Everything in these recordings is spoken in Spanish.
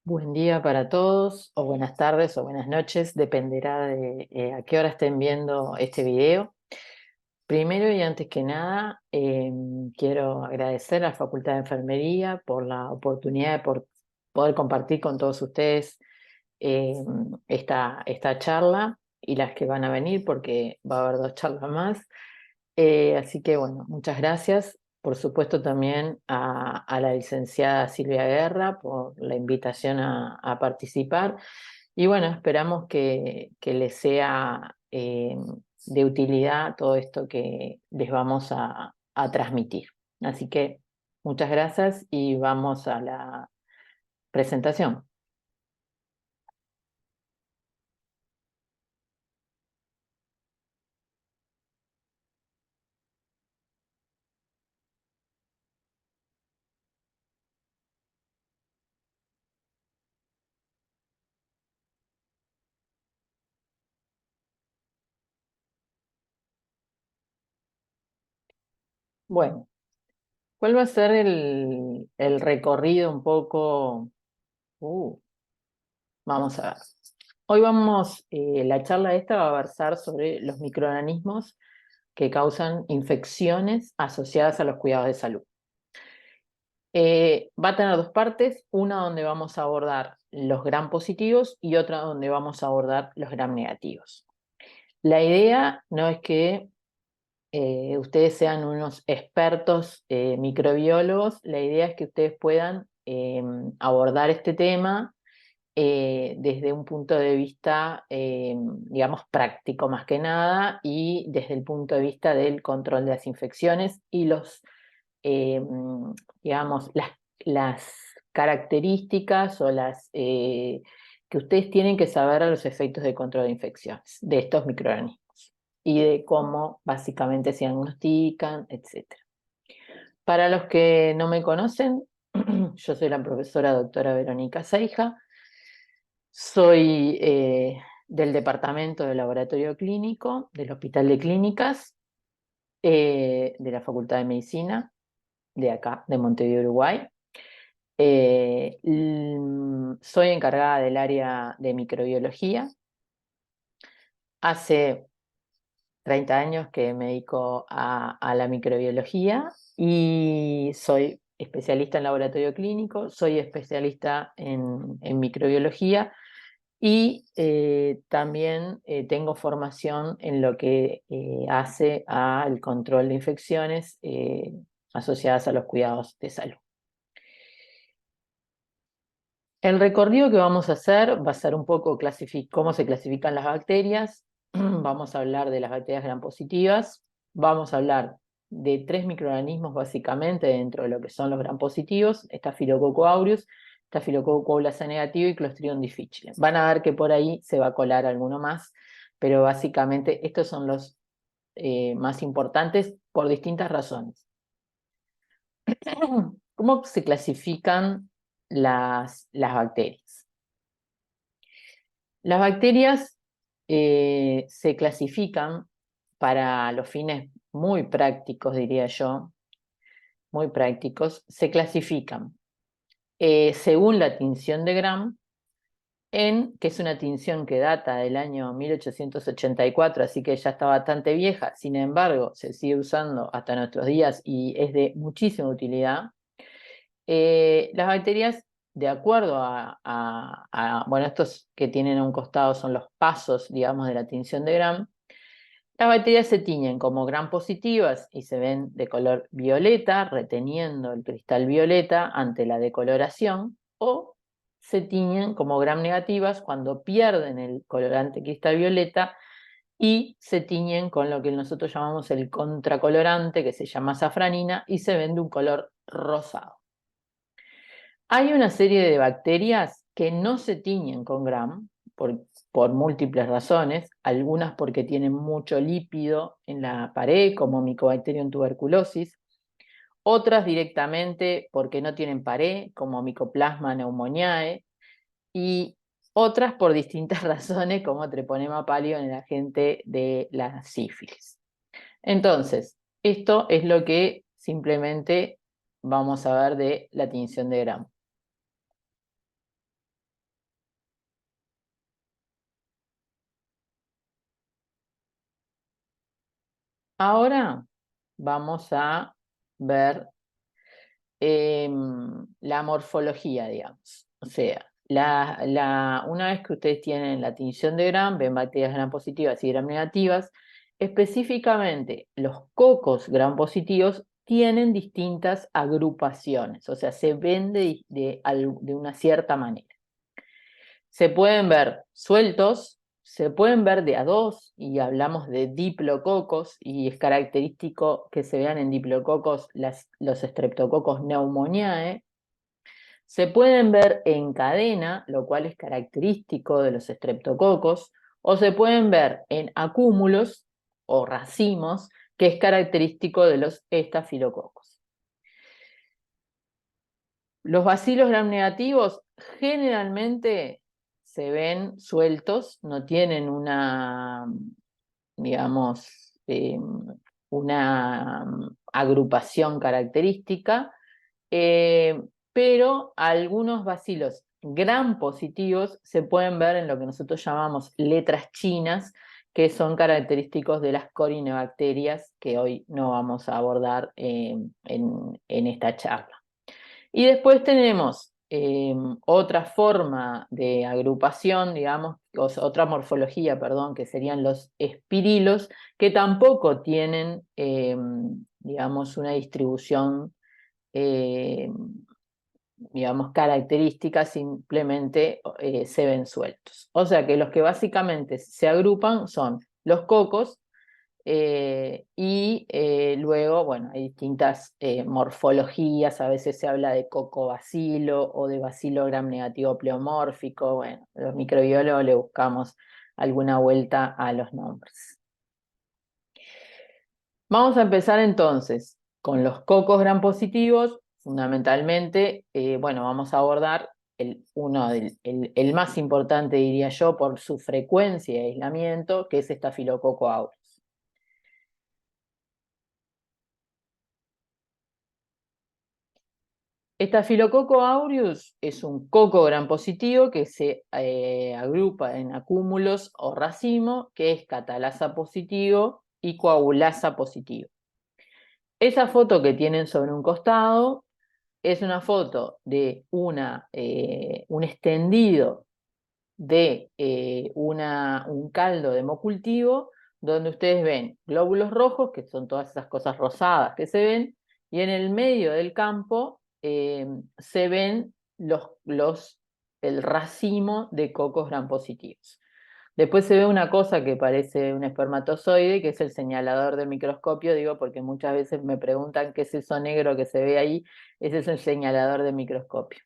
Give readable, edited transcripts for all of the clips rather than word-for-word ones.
Buen día para todos, o buenas tardes, o buenas noches, dependerá de a qué hora estén viendo este video. Primero y antes que nada, quiero agradecer a la Facultad de Enfermería por la oportunidad de poder compartir con todos ustedes eh, esta charla y las que van a venir, porque va a haber dos charlas más. Así que bueno, muchas gracias. Por supuesto también a la licenciada Silvia Guerra por la invitación a participar. Y bueno, esperamos que les sea de utilidad todo esto que les vamos a transmitir. Así que muchas gracias y vamos a la presentación. Bueno, ¿cuál va a ser el recorrido un poco? Uh, Vamos a ver. Hoy la charla esta va a versar sobre los microorganismos que causan infecciones asociadas a los cuidados de salud. Va a tener dos partes, una donde vamos a abordar los gram positivos y otra donde vamos a abordar los gram negativos. La idea no es que ustedes sean unos expertos microbiólogos, la idea es que ustedes puedan abordar este tema desde un punto de vista, digamos, práctico más que nada, y desde el punto de vista del control de las infecciones y eh, digamos, las características o que ustedes tienen que saber a los efectos de control de infecciones de estos microorganismos y de cómo básicamente se diagnostican, etc. Para los que no me conocen, yo soy la profesora doctora Verónica Seija. Soy del Departamento de Laboratorio Clínico del Hospital de Clínicas de la Facultad de Medicina de acá, de Montevideo, Uruguay. Soy encargada del área de microbiología. Hace 30 años que me dedico a la microbiología y soy especialista en laboratorio clínico, soy especialista en microbiología. Y también tengo formación en lo que hace al control de infecciones asociadas a los cuidados de salud. El recorrido que vamos a hacer va a ser un poco cómo se clasifican las bacterias. Vamos a hablar de las bacterias gram positivas. Vamos a hablar de tres microorganismos básicamente dentro de lo que son los gram positivos: Staphylococcus aureus, Staphylococcus aureus negativo y Clostridium difficile. Van a ver que por ahí se va a colar alguno más, pero básicamente estos son los más importantes por distintas razones. ¿Cómo se clasifican las bacterias? Las bacterias se clasifican para los fines muy prácticos, diría yo, muy prácticos, se clasifican según la tinción de Gram, que es una tinción que data del año 1884, así que ya está bastante vieja. Sin embargo, se sigue usando hasta nuestros días y es de muchísima utilidad. Las bacterias, de acuerdo bueno, estos que tienen a un costado son los pasos, digamos, de la tinción de Gram. Las bacterias se tiñen como gram positivas y se ven de color violeta, reteniendo el cristal violeta ante la decoloración, o se tiñen como gram negativas cuando pierden el colorante cristal violeta y se tiñen con lo que nosotros llamamos el contracolorante, que se llama safranina, y se ven de un color rosado. Hay una serie de bacterias que no se tiñen con Gram por múltiples razones, algunas porque tienen mucho lípido en la pared, como Mycobacterium tuberculosis, otras directamente porque no tienen pared, como Mycoplasma pneumoniae, y otras por distintas razones, como Treponema pallidum en la gente de la sífilis. Entonces, esto es lo que simplemente vamos a ver de la tinción de Gram. Ahora vamos a ver la morfología, digamos. O sea, una vez que ustedes tienen la tinción de Gram, ven bacterias Gram positivas y Gram negativas, específicamente los cocos Gram positivos tienen distintas agrupaciones, o sea, se ven de una cierta manera. Se pueden ver sueltos, se pueden ver de a dos, y hablamos de diplococos, y es característico que se vean en diplococos los streptococos pneumoniae. Se pueden ver en cadena, lo cual es característico de los streptococos, o se pueden ver en acúmulos o racimos, que es característico de los estafilococos. Los bacilos gram negativos generalmente se ven sueltos, no tienen una, digamos, una agrupación característica, pero algunos bacilos gram positivos se pueden ver en lo que nosotros llamamos letras chinas, que son característicos de las corinebacterias, que hoy no vamos a abordar en esta charla. Y después tenemos otra forma de agrupación, digamos, otra morfología, perdón, que serían los espirilos, que tampoco tienen, digamos, una distribución, digamos, característica, simplemente se ven sueltos. O sea que los que básicamente se agrupan son los cocos, y luego, bueno, hay distintas morfologías, a veces se habla de cocobacilo o de bacilo gram negativo pleomórfico. Bueno, los microbiólogos le buscamos alguna vuelta a los nombres. Vamos a empezar entonces con los cocos gram positivos. Fundamentalmente, bueno, vamos a abordar el más importante, diría yo, por su frecuencia y aislamiento, que es Staphylococcus aureus. Staphylococcus aureus es un coco gram positivo que se agrupa en acúmulos o racimo, que es catalasa positivo y coagulasa positivo. Esa foto que tienen sobre un costado es una foto de un extendido de un caldo de hemocultivo, donde ustedes ven glóbulos rojos, que son todas esas cosas rosadas que se ven, y en el medio del campo se ven el racimo de cocos gram positivos. Después se ve una cosa que parece un espermatozoide, que es el señalador del microscopio, digo, porque muchas veces me preguntan qué es eso negro que se ve ahí. Ese es el señalador del microscopio.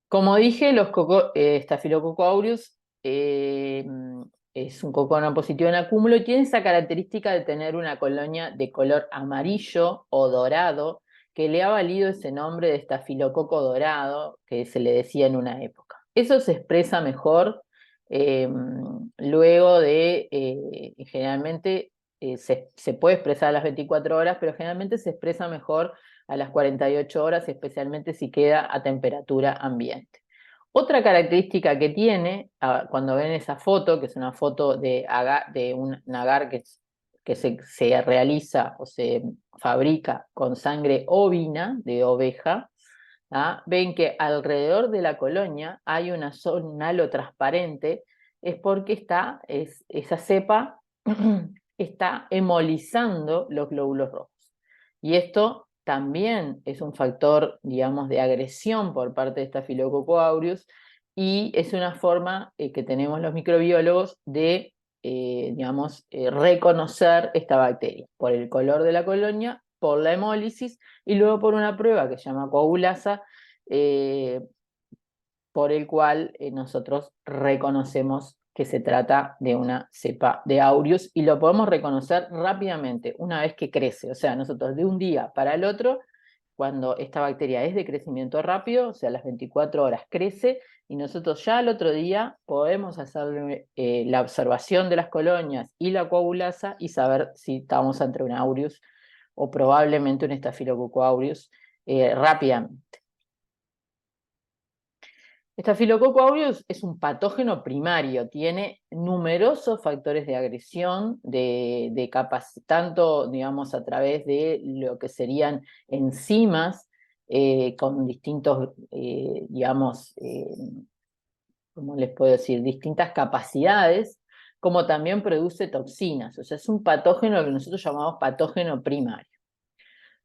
Como dije, los Staphylococcus aureus es un coco gram positivo en acúmulo y tiene esa característica de tener una colonia de color amarillo o dorado, que le ha valido ese nombre de estafilococo dorado, que se le decía en una época. Eso se expresa mejor luego de, generalmente se puede expresar a las 24 horas, pero generalmente se expresa mejor a las 48 horas, especialmente si queda a temperatura ambiente. Otra característica que tiene, cuando ven esa foto, que es una foto de un agar que se realiza o se fabrica con sangre ovina, de oveja, ven que alrededor de la colonia hay un halo transparente, es porque esa cepa está hemolizando los glóbulos rojos. Y esto también es un factor, digamos, de agresión por parte de Staphylococcus aureus, y es una forma que tenemos los microbiólogos de, digamos, reconocer esta bacteria, por el color de la colonia, por la hemólisis, y luego por una prueba que se llama coagulasa, por el cual nosotros reconocemos que se trata de una cepa de aureus, y lo podemos reconocer rápidamente una vez que crece. O sea, nosotros de un día para el otro, cuando esta bacteria es de crecimiento rápido, o sea, a las 24 horas crece, y nosotros ya al otro día podemos hacer la observación de las colonias y la coagulasa y saber si estamos ante un aureus o probablemente un Staphylococcus aureus rápidamente. Staphylococcus aureus es un patógeno primario, tiene numerosos factores de agresión, tanto, digamos, a través de lo que serían enzimas con distintos, digamos, ¿cómo les puedo decir? Distintas capacidades, como también produce toxinas. O sea, es un patógeno que nosotros llamamos patógeno primario.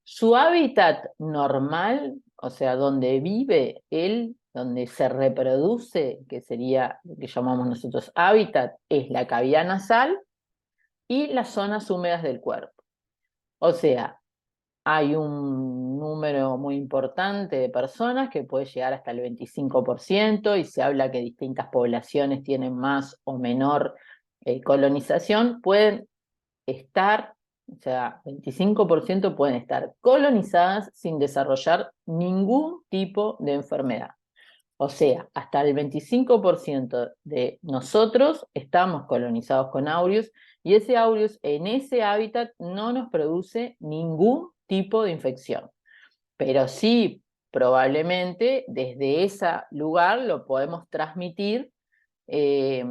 Su hábitat normal, o sea, donde vive él, donde se reproduce, que sería lo que llamamos nosotros hábitat, es la cavidad nasal y las zonas húmedas del cuerpo. O sea, hay un número muy importante de personas que puede llegar hasta el 25% y se habla que distintas poblaciones tienen más o menor colonización, pueden estar, o sea, 25% pueden estar colonizadas sin desarrollar ningún tipo de enfermedad. O sea, hasta el 25% de nosotros estamos colonizados con aureus y ese aureus en ese hábitat no nos produce ningún tipo de infección. Pero sí, probablemente desde ese lugar lo podemos transmitir eh,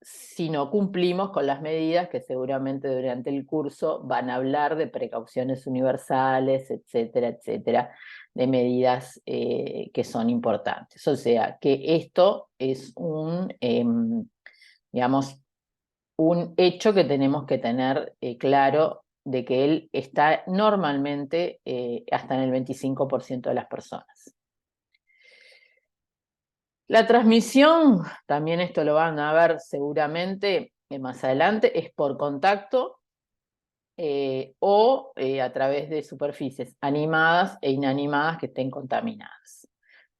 si no cumplimos con las medidas que seguramente durante el curso van a hablar de precauciones universales, etcétera, etcétera, de medidas que son importantes. O sea, que esto es digamos, un hecho que tenemos que tener claro de que él está normalmente hasta en el 25% de las personas. La transmisión, también esto lo van a ver seguramente más adelante, es por contacto o a través de superficies animadas e inanimadas que estén contaminadas.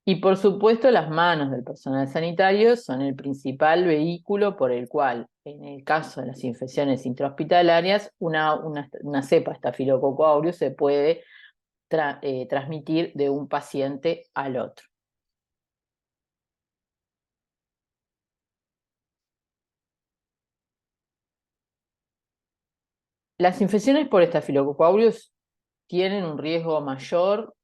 Y por supuesto las manos del personal sanitario son el principal vehículo por el cual, en el caso de las infecciones intrahospitalarias, una cepa Staphylococcus aureus se puede transmitir de un paciente al otro. Las infecciones por Staphylococcus aureus tienen un riesgo mayor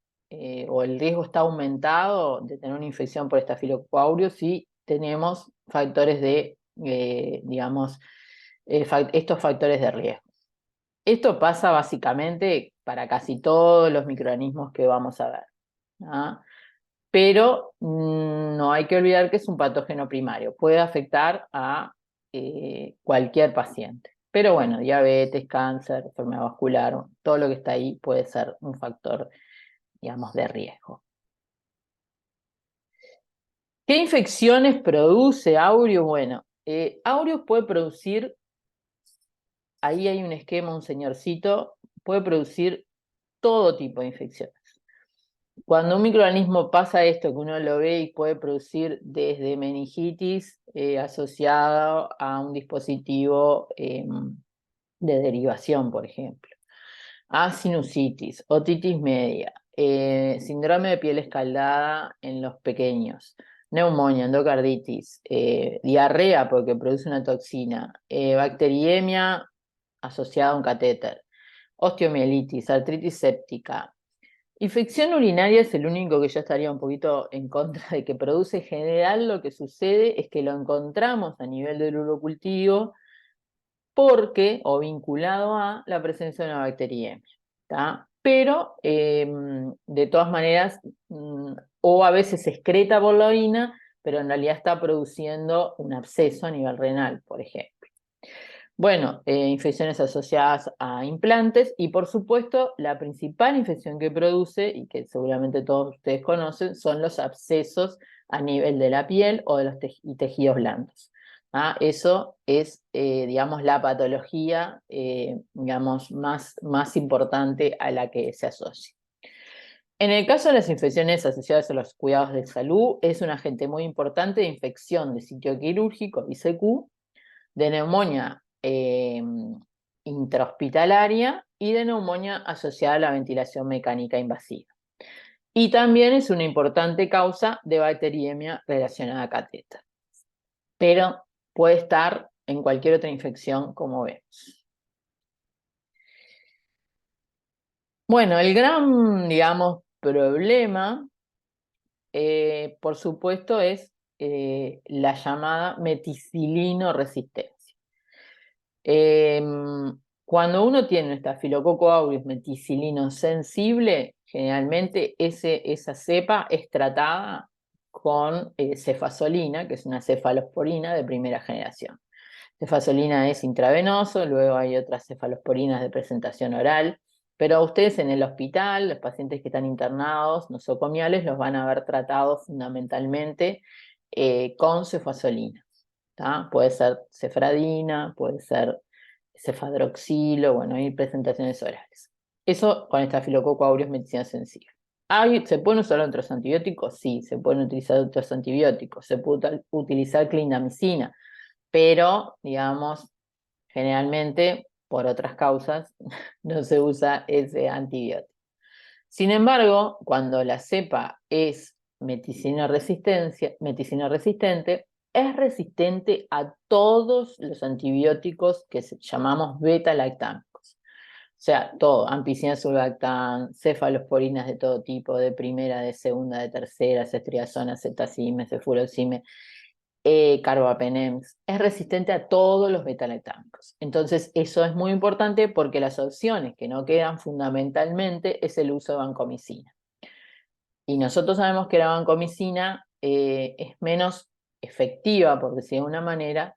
o el riesgo está aumentado de tener una infección por Staphylococcus aureus si tenemos factores de, digamos, estos factores de riesgo. Esto pasa básicamente para casi todos los microorganismos que vamos a ver, ¿no? Pero no hay que olvidar que es un patógeno primario, puede afectar a cualquier paciente. Pero bueno, diabetes, cáncer, enfermedad vascular, todo lo que está ahí puede ser un factor, digamos, de riesgo. ¿Qué infecciones produce Aureus? Bueno, Aureus puede producir, ahí hay un esquema, un señorcito, puede producir todo tipo de infecciones. Cuando un microorganismo pasa esto, que uno lo ve y puede producir desde meningitis asociado a un dispositivo de derivación, por ejemplo, a sinusitis, otitis media, síndrome de piel escaldada en los pequeños, neumonía, endocarditis, diarrea porque produce una toxina, bacteriemia asociada a un catéter, osteomielitis, artritis séptica. Infección urinaria es el único que yo estaría un poquito en contra de que produce. En general lo que sucede es que lo encontramos a nivel del urocultivo porque, o vinculado a la presencia de una bacteriemia, ¿tá? Pero, de todas maneras, o a veces se excreta por la orina, pero en realidad está produciendo un absceso a nivel renal, por ejemplo. Bueno, infecciones asociadas a implantes y por supuesto la principal infección que produce y que seguramente todos ustedes conocen son los abscesos a nivel de la piel o de los tejidos blandos. ¿Ah? Eso es, digamos, la patología, digamos, más importante a la que se asocia. En el caso de las infecciones asociadas a los cuidados de salud, es un agente muy importante de infección de sitio quirúrgico, ICQ, de neumonía intrahospitalaria y de neumonía asociada a la ventilación mecánica invasiva. Y también es una importante causa de bacteriemia relacionada a catéter. Pero puede estar en cualquier otra infección, como vemos. Bueno, el gran, digamos, problema, por supuesto, es la llamada meticilino resistencia. Cuando uno tiene un estafilococo aureus meticilino sensible, generalmente esa cepa es tratada con cefazolina, que es una cefalosporina de primera generación. Cefazolina es intravenoso, luego hay otras cefalosporinas de presentación oral, pero ustedes en el hospital, los pacientes que están internados, nosocomiales, los van a ver tratados fundamentalmente con cefazolina. Puede ser cefradina, puede ser cefadroxilo, bueno, hay presentaciones orales. Eso con estafilococo aureus medicina sensible. ¿Se pueden usar otros antibióticos? Sí, se pueden utilizar otros antibióticos. Se puede utilizar clindamicina, pero, digamos, generalmente, por otras causas, no se usa ese antibiótico. Sin embargo, cuando la cepa es meticilina resistente, es resistente a todos los antibióticos que llamamos beta-lactámicos. O sea, todo, ampicilina surlactam, cefalosporinas de todo tipo, de primera, de segunda, de tercera, ceftriaxona, cetacime, cefurozime, carbapenems, es resistente a todos los beta-lactámicos. Entonces, eso es muy importante porque las opciones que no quedan fundamentalmente es el uso de vancomicina. Y nosotros sabemos que la vancomicina es menos efectiva, por decir de una manera,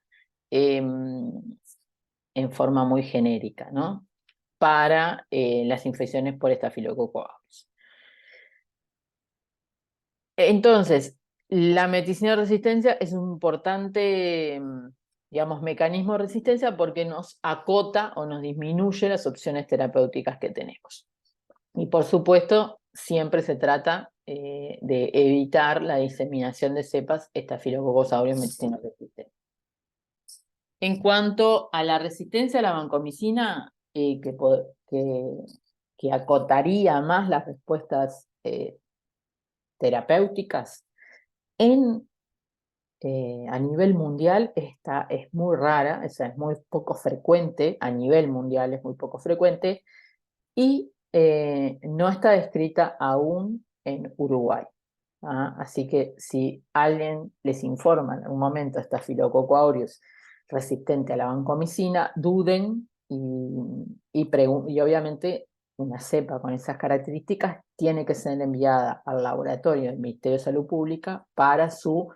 en forma muy genérica, ¿no? Para las infecciones por estafilococo aureus. Entonces, la medicina de resistencia es un importante, digamos, mecanismo de resistencia porque nos acota o nos disminuye las opciones terapéuticas que tenemos. Y por supuesto, siempre se trata de evitar la diseminación de cepas Staphylococcus aureus medicina resistente. En cuanto a la resistencia a la vancomicina, que acotaría más las respuestas terapéuticas, a nivel mundial es muy rara, o sea, es muy poco frecuente, a nivel mundial es muy poco frecuente, y no está descrita aún en Uruguay. Así que si alguien les informa en algún momento Staphylococcus aureus resistente a la vancomicina, duden y obviamente una cepa con esas características tiene que ser enviada al laboratorio del Ministerio de Salud Pública para su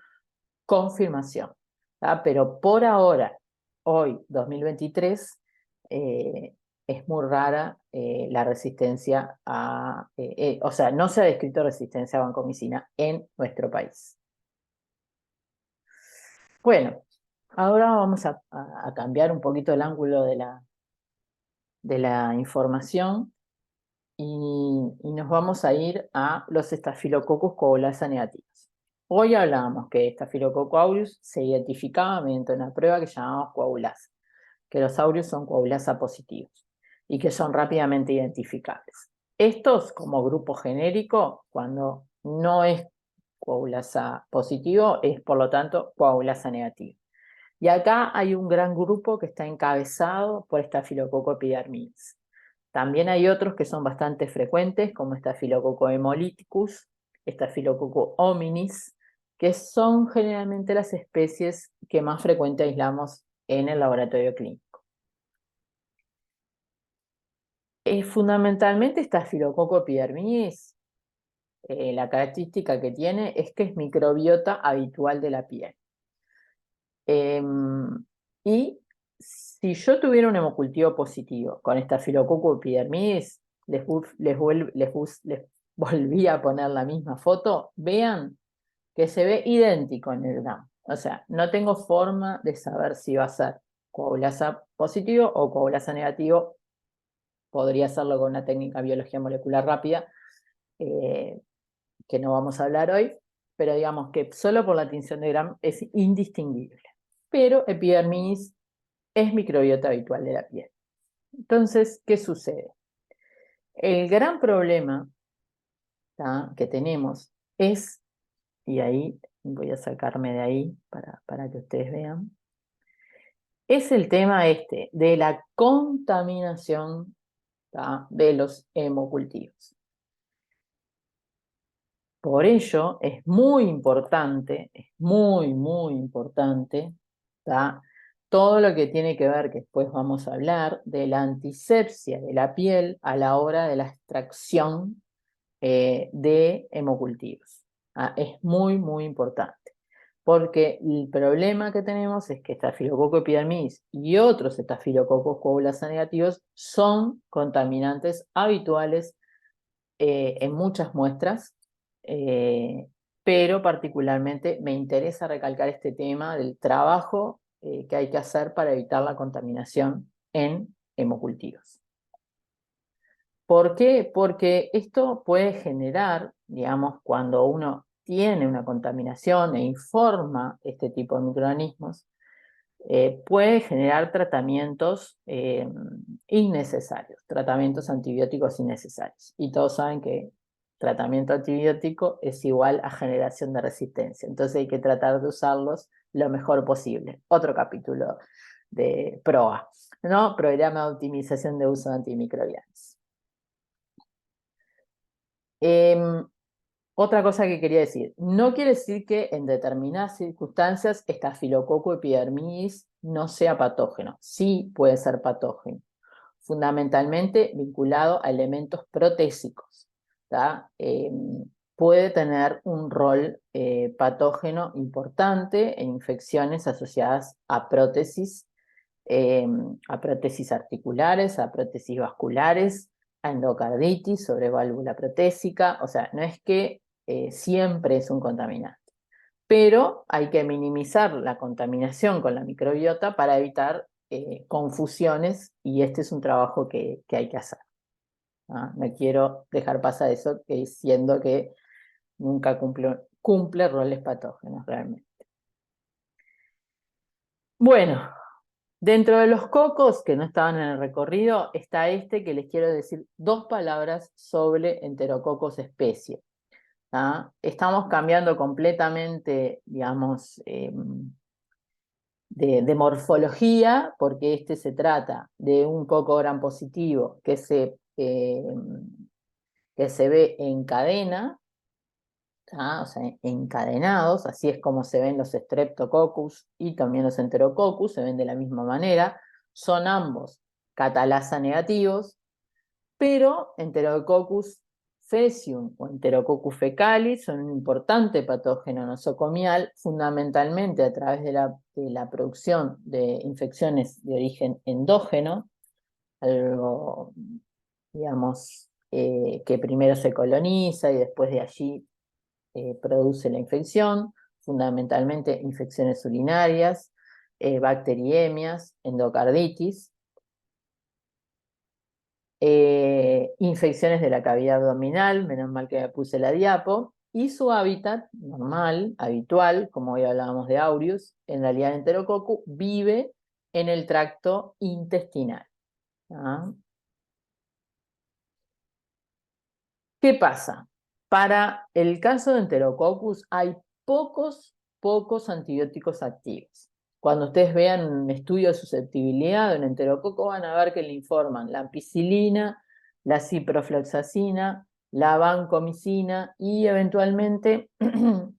confirmación. Pero por ahora, hoy, 2023, es muy rara la resistencia o sea, no se ha descrito resistencia a vancomicina en nuestro país. Bueno, ahora vamos a cambiar un poquito el ángulo de la información y nos vamos a ir a los Staphylococcus coagulasa negativos. Hoy hablábamos que Staphylococcus aureus se identificaba mediante una prueba que llamamos coagulasa, que los aureus son coagulasa positivos y que son rápidamente identificables. Estos, como grupo genérico, cuando no es coagulasa positivo, es por lo tanto coagulasa negativo. Y acá hay un gran grupo que está encabezado por Staphylococcus epidermidis. También hay otros que son bastante frecuentes, como Staphylococcus hemolyticus, Staphylococcus hominis, que son generalmente las especies que más frecuente aislamos en el laboratorio clínico. Fundamentalmente Staphylococcus epidermidis, la característica que tiene es que es microbiota habitual de la piel. Y si yo tuviera un hemocultivo positivo con Staphylococcus epidermidis, les volví a poner la misma foto, vean que se ve idéntico en el gram. O sea, no tengo forma de saber si va a ser coagulasa positivo o coagulasa negativo. Podría hacerlo con una técnica de biología molecular rápida, que no vamos a hablar hoy, pero digamos que solo por la tinción de gram es indistinguible. Pero epidermidis es microbiota habitual de la piel. Entonces, ¿qué sucede? El gran problema que tenemos es, y ahí voy a sacarme de ahí para que ustedes vean, es el tema de la contaminación de los hemocultivos. Por ello es muy importante, ¿tá? Todo lo que tiene que ver, que después vamos a hablar, de la antisepsia de la piel a la hora de la extracción de hemocultivos. Es muy importante, porque el problema que tenemos es que Staphylococcus epidermidis y otros Staphylococcus coagulasa negativos son contaminantes habituales en muchas muestras, pero particularmente me interesa recalcar este tema del trabajo que hay que hacer para evitar la contaminación en hemocultivos. ¿Por qué? Porque esto puede generar, digamos, cuando uno tiene una contaminación e informa este tipo de microorganismos, puede generar tratamientos innecesarios, tratamientos antibióticos innecesarios. Y todos saben que tratamiento antibiótico es igual a generación de resistencia. Entonces hay que tratar de usarlos lo mejor posible. Otro capítulo de PROA, ¿no? Programa de optimización de uso de antimicrobianos. Otra cosa que quería decir, no quiere decir que en determinadas circunstancias Staphylococcus epidermidis no sea patógeno, sí puede ser patógeno, fundamentalmente vinculado a elementos protésicos, puede tener un rol patógeno importante en infecciones asociadas a prótesis articulares, a prótesis vasculares, a endocarditis, sobre válvula protésica, o sea, no es que siempre es un contaminante, pero hay que minimizar la contaminación con la microbiota para evitar confusiones y este es un trabajo que hay que hacer. No quiero dejar pasar eso diciendo que nunca cumple roles patógenos realmente. Bueno, dentro de los cocos que no estaban en el recorrido, está este que les quiero decir 2 palabras sobre Enterococcus especie. Estamos cambiando completamente, digamos, de morfología, porque este se trata de un coco gram positivo que se ve en cadena, o sea, encadenados, así es como se ven los Streptococcus y también los Enterococcus, se ven de la misma manera, son ambos catalasa negativos, pero Enterococcus faecium o Enterococcus fecalis son un importante patógeno nosocomial, fundamentalmente a través de la producción de infecciones de origen endógeno, algo, digamos, que primero se coloniza y después de allí produce la infección, fundamentalmente infecciones urinarias, bacteriemias, endocarditis, infecciones de la cavidad abdominal, menos mal que me puse la diapo, y su hábitat normal, habitual, como hoy hablábamos de aureus, en realidad el Enterococcus vive en el tracto intestinal. ¿Qué pasa? Para el caso de Enterococcus hay pocos antibióticos activos. Cuando ustedes vean un estudio de susceptibilidad de un enterococo van a ver que le informan la ampicilina, la ciprofloxacina, la vancomicina y eventualmente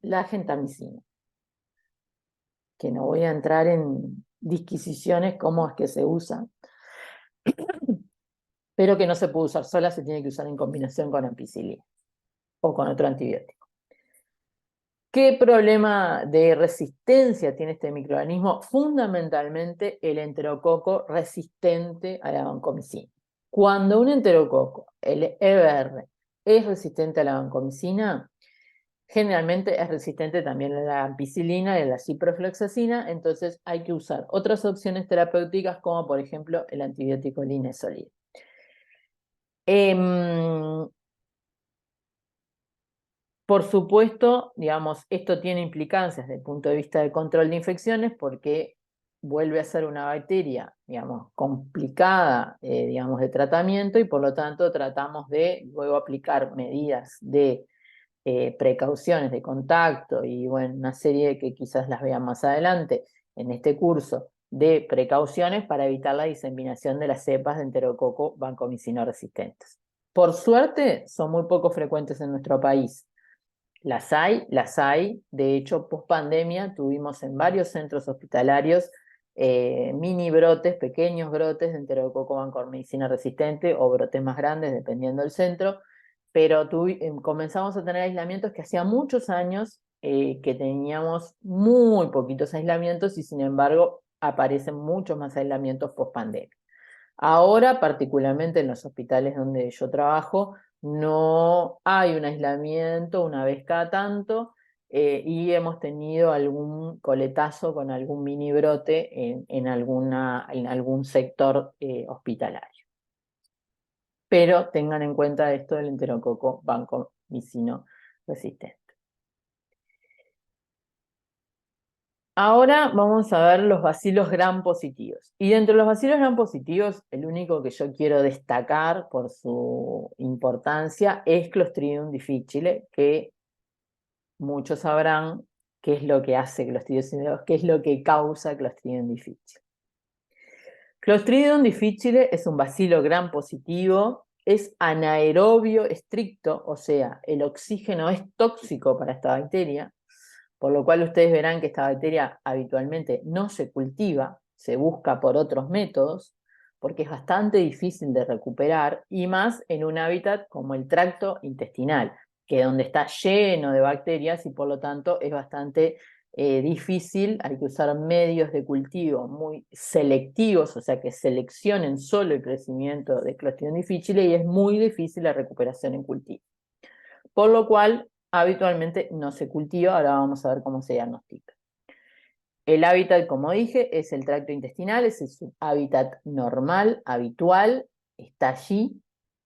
la gentamicina. Que no voy a entrar en disquisiciones cómo es que se usa, pero que no se puede usar sola, se tiene que usar en combinación con ampicilina o con otro antibiótico. ¿Qué problema de resistencia tiene este microorganismo? Fundamentalmente el enterococo resistente a la vancomicina. Cuando un enterococo, el EBR, es resistente a la vancomicina, generalmente es resistente también a la ampicilina y a la ciprofloxacina, entonces hay que usar otras opciones terapéuticas como por ejemplo el antibiótico linezolid. Por supuesto, digamos, esto tiene implicancias desde el punto de vista de control de infecciones porque vuelve a ser una bacteria, digamos, complicada, digamos, de tratamiento y por lo tanto tratamos de luego aplicar medidas de precauciones de contacto y bueno, una serie que quizás las vean más adelante en este curso de precauciones para evitar la diseminación de las cepas de enterococo vancomicino resistentes. Por suerte, son muy poco frecuentes en nuestro país. Las hay, las hay. De hecho, post pandemia tuvimos en varios centros hospitalarios mini brotes, pequeños brotes de enterococo vancomicina resistente o brotes más grandes, dependiendo del centro. Pero comenzamos a tener aislamientos que hacía muchos años que teníamos muy poquitos aislamientos y sin embargo aparecen muchos más aislamientos post pandemia. Ahora, particularmente en los hospitales donde yo trabajo, no hay un aislamiento una vez cada tanto y hemos tenido algún coletazo con algún mini brote en algún sector hospitalario. Pero tengan en cuenta esto del enterococo vancomicino resistente. Ahora vamos a ver los bacilos gram positivos. Y dentro de los bacilos gram positivos, el único que yo quiero destacar por su importancia es Clostridium difficile, que muchos sabrán qué es lo que hace Clostridium, qué es lo que causa Clostridium difficile. Clostridium difficile es un bacilo gram positivo, es anaerobio estricto, o sea, el oxígeno es tóxico para esta bacteria, por lo cual ustedes verán que esta bacteria habitualmente no se cultiva, se busca por otros métodos, porque es bastante difícil de recuperar, y más en un hábitat como el tracto intestinal, que es donde está lleno de bacterias y por lo tanto es bastante difícil, hay que usar medios de cultivo muy selectivos, o sea que seleccionen solo el crecimiento de Clostridium difficile y es muy difícil la recuperación en cultivo. Por lo cual, habitualmente no se cultiva, ahora vamos a ver cómo se diagnostica. El hábitat, como dije, es el tracto intestinal, es su hábitat normal, habitual, está allí,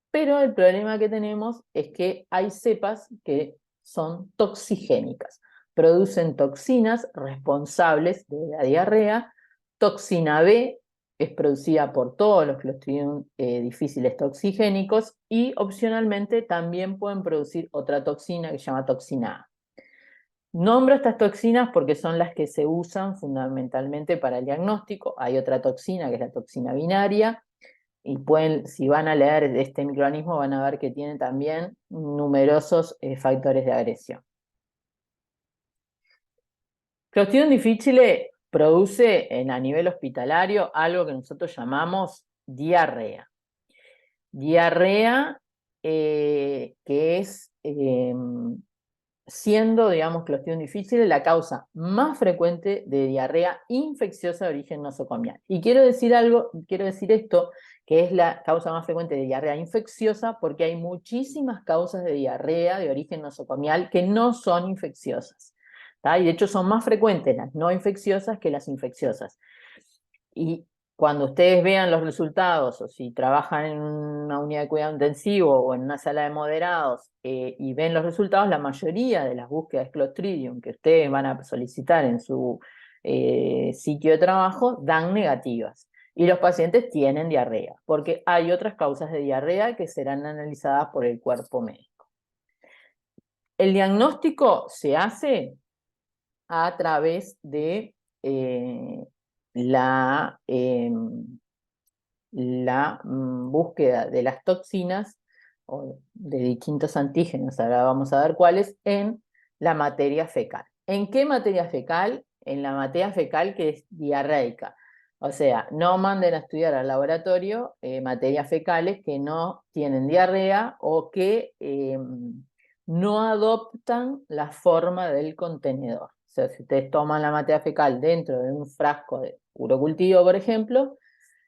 pero el problema que tenemos es que hay cepas que son toxigénicas, producen toxinas responsables de la diarrea. Toxina B es producida por todos los Clostridium difíciles toxigénicos y opcionalmente también pueden producir otra toxina que se llama toxina A. Nombro estas toxinas porque son las que se usan fundamentalmente para el diagnóstico. Hay otra toxina que es la toxina binaria, y pueden, si van a leer este microorganismo, van a ver que tiene también numerosos factores de agresión. Clostridium difficile produce a nivel hospitalario algo que nosotros llamamos diarrea. Diarrea que es, siendo, digamos, Clostridium difficile la causa más frecuente de diarrea infecciosa de origen nosocomial. Y quiero decir esto, que es la causa más frecuente de diarrea infecciosa, porque hay muchísimas causas de diarrea de origen nosocomial que no son infecciosas. Y de hecho son más frecuentes las no infecciosas que las infecciosas. Y cuando ustedes vean los resultados, o si trabajan en una unidad de cuidado intensivo o en una sala de moderados y ven los resultados, la mayoría de las búsquedas de Clostridium que ustedes van a solicitar en su sitio de trabajo dan negativas. Y los pacientes tienen diarrea, porque hay otras causas de diarrea que serán analizadas por el cuerpo médico. El diagnóstico se hace a través de la búsqueda de las toxinas o de distintos antígenos, ahora vamos a ver cuáles, en la materia fecal. ¿En qué materia fecal? En la materia fecal que es diarreica. O sea, no manden a estudiar al laboratorio materias fecales que no tienen diarrea o que no adoptan la forma del contenedor. O sea, si ustedes toman la materia fecal dentro de un frasco de urocultivo, por ejemplo,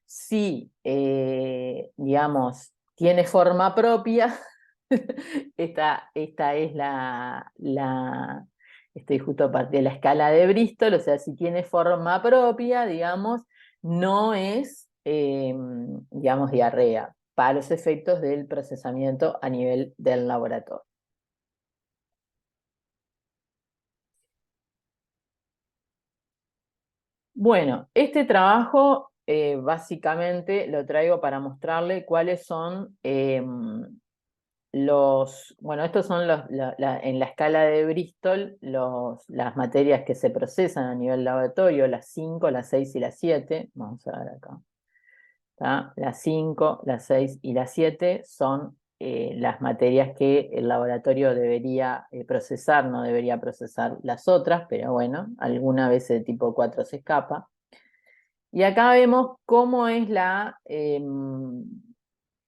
si, digamos, tiene forma propia, esta es estoy justo a partir de la escala de Bristol, o sea, si tiene forma propia, digamos, no es, digamos, diarrea, para los efectos del procesamiento a nivel del laboratorio. Bueno, este trabajo básicamente lo traigo para mostrarle cuáles son bueno, estos son en la escala de Bristol, las materias que se procesan a nivel laboratorio, las 5, las 6 y las 7. Vamos a ver acá. Las 5, las 6 y las 7 son las materias que el laboratorio debería procesar, no debería procesar las otras, pero bueno, alguna vez el tipo 4 se escapa. Y acá vemos cómo es la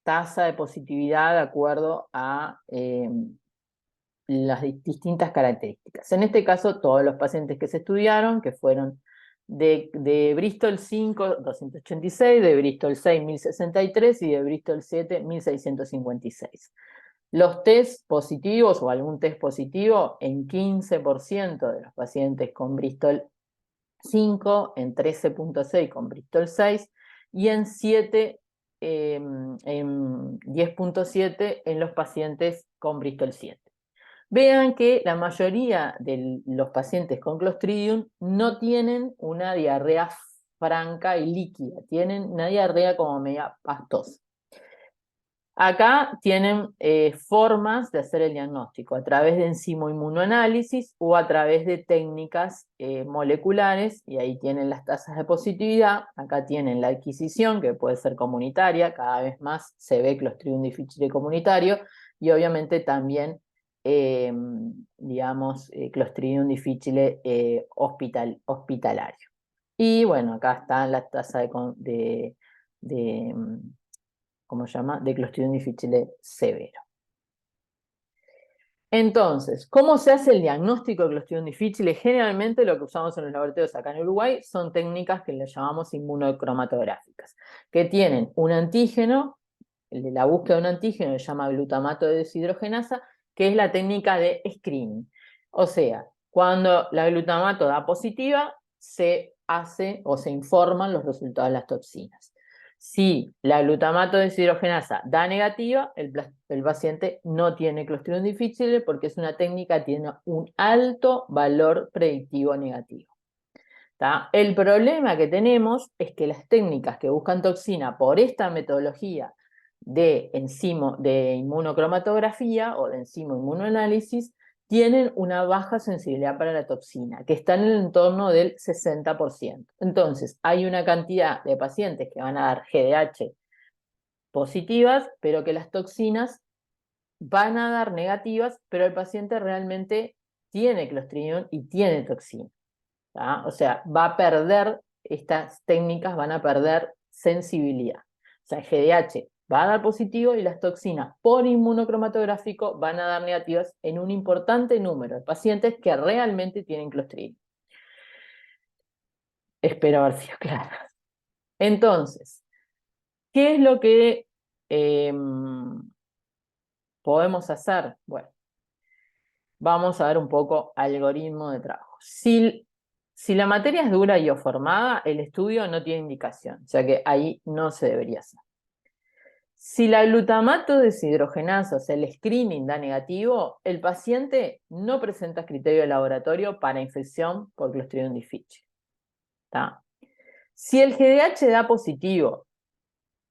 tasa de positividad de acuerdo a las distintas características. En este caso, todos los pacientes que se estudiaron, que fueron de Bristol 5, 286, de Bristol 6, 1063 y de Bristol 7, 1656. Los test positivos o algún test positivo en 15% de los pacientes con Bristol 5, en 13.6 con Bristol 6 y en 7, en 10.7 en los pacientes con Bristol 7. Vean que la mayoría de los pacientes con Clostridium no tienen una diarrea franca y líquida, tienen una diarrea como media pastosa. Acá tienen formas de hacer el diagnóstico, a través de enzimo-inmunoanálisis o a través de técnicas moleculares, y ahí tienen las tasas de positividad. Acá tienen la adquisición, que puede ser comunitaria, cada vez más se ve Clostridium difficile comunitario, y obviamente también, digamos, Clostridium difficile hospitalario. Y bueno, acá están las tasas de ¿cómo se llama? De Clostridium difficile severo. Entonces, ¿cómo se hace el diagnóstico de Clostridium difficile? Generalmente lo que usamos en los laboratorios acá en Uruguay son técnicas que le llamamos inmunocromatográficas, que tienen un antígeno, el de la búsqueda de un antígeno se llama glutamato de deshidrogenasa, que es la técnica de screening. O sea, cuando la glutamato da positiva, se hace o se informan los resultados de las toxinas. Si la glutamato deshidrogenasa da negativa, el paciente no tiene Clostridium difficile porque es una técnica que tiene un alto valor predictivo negativo. ¿Tá? El problema que tenemos es que las técnicas que buscan toxina por esta metodología de inmunocromatografía o de enzimo-inmunoanálisis tienen una baja sensibilidad para la toxina, que está en el entorno del 60%. Entonces, hay una cantidad de pacientes que van a dar GDH positivas, pero que las toxinas van a dar negativas, pero el paciente realmente tiene Clostridium y tiene toxina. ¿tá? O sea, va a perder, estas técnicas van a perder sensibilidad. O sea, el GDH va a dar positivo y las toxinas por inmunocromatográfico van a dar negativas en un importante número de pacientes que realmente tienen Clostridium. Espero haber sido clara. Entonces, ¿qué es lo que podemos hacer? Bueno, vamos a ver un poco algoritmo de trabajo. Si la materia es dura y o formada, el estudio no tiene indicación, o sea que ahí no se debería hacer. Si la glutamato deshidrogenasa, o sea, el screening da negativo, el paciente no presenta criterio de laboratorio para infección por Clostridium difficile. ¿tá? Si el GDH da positivo,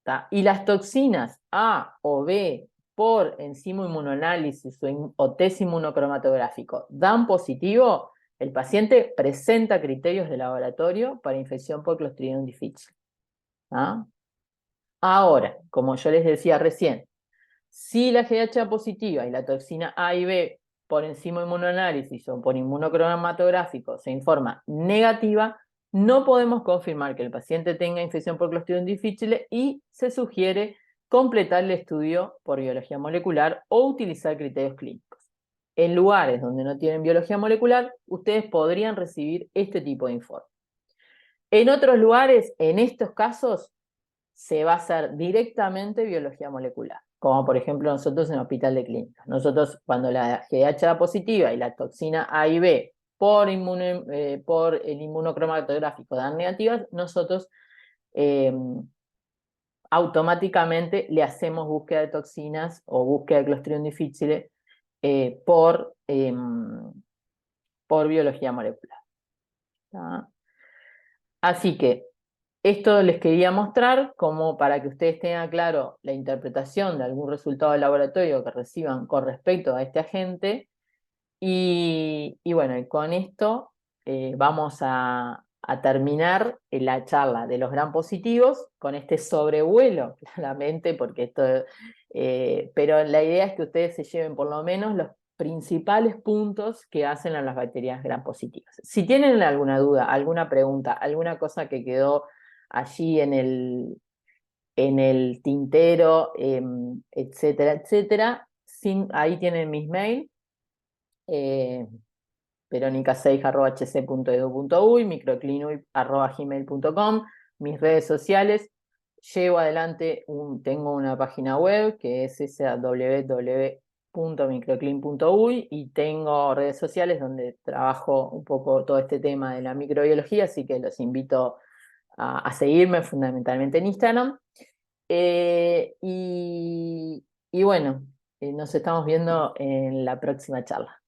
¿tá? y las toxinas A o B por enzimo inmunoanálisis o test inmunocromatográfico dan positivo, el paciente presenta criterios de laboratorio para infección por Clostridium difficile. ¿Ah? Ahora, como yo les decía recién, si la GH positiva y la toxina A y B por enzimo inmunoanálisis o por inmunocromatográfico se informa negativa, no podemos confirmar que el paciente tenga infección por Clostridium difficile y se sugiere completar el estudio por biología molecular o utilizar criterios clínicos. En lugares donde no tienen biología molecular, ustedes podrían recibir este tipo de informe. En otros lugares, en estos casos, se va a hacer directamente biología molecular, como por ejemplo nosotros en el hospital de clínicas. Nosotros, cuando la GH da positiva y la toxina A y B por el inmunocromatográfico dan negativas, nosotros automáticamente le hacemos búsqueda de toxinas o búsqueda de Clostridium difficile por biología molecular. ¿tá? Así que esto les quería mostrar como para que ustedes tengan claro la interpretación de algún resultado de laboratorio que reciban con respecto a este agente. Y bueno, y con esto vamos a a terminar la charla de los gram positivos con este sobrevuelo, claramente, porque esto, pero la idea es que ustedes se lleven por lo menos los principales puntos que hacen a las bacterias gram positivas. Si tienen alguna duda, alguna pregunta, alguna cosa que quedó allí en el tintero, etcétera, etcétera, ahí tienen mis mails. veronica6@hc.edu.uy, microclinic@gmail.com, mis redes sociales. Llevo adelante, tengo una página web que es esa www.microclin.uy y tengo redes sociales donde trabajo un poco todo este tema de la microbiología, así que los invito a seguirme fundamentalmente en Instagram. Y bueno, nos estamos viendo en la próxima charla.